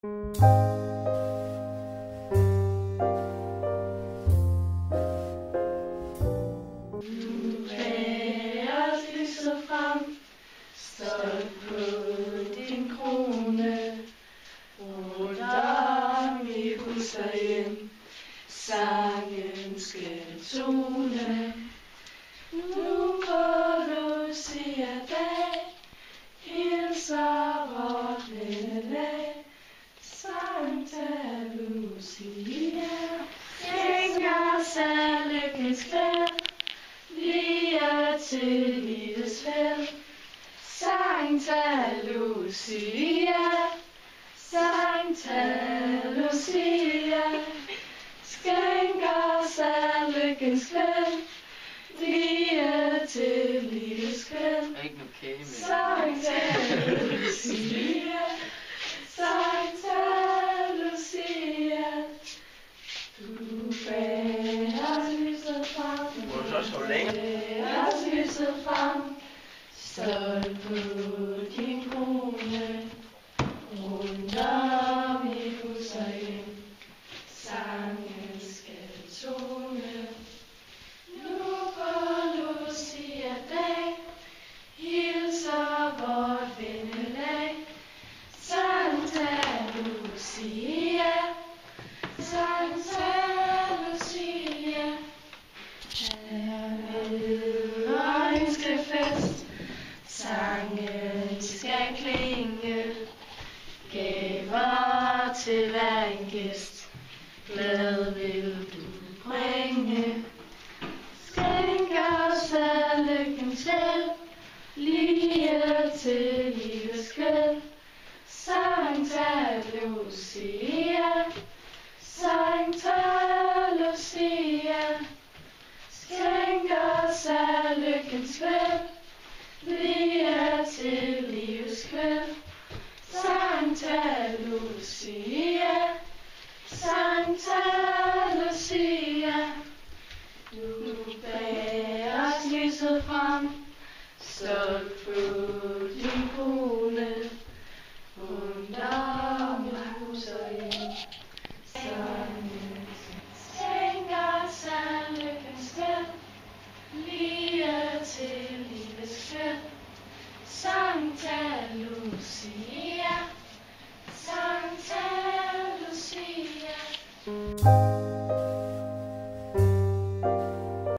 Bæres lyset frem, stolt på din krone, rundt om i hus og hjem, sangen skal tone. Nu på Lucia-dag, hilser vort vennelag, Sankta Lucia. Skænker os af lykkens kvæld, lige til livets fæld. Sankta Lucia, Sankta Lucia. Skænker os af lykkens kvæld, lige til livets fæld. Sankta Lucia, Sankta Lucia. Du bæres lyset frem, bæres lyset frem, stolt på din krone, rundt om i hus og hjem, sangen skal tone. Nu på Lucia-dag, hilser vort vennelag, Sankta Lucia, Sankta Lucia. Her ønske fest, sangen skal klinge, gaver til hver en gæst, glad vil du bringe. Skænk os af lykkens held, lige til livets kvæld. Sankta Lucia, Sankta Lucia. Skænk os af lykkens kvæld, lige til livets kvæld. Sankta Lucia, Sankta Lucia. Nu bæres lyset frem, stolt på din krone.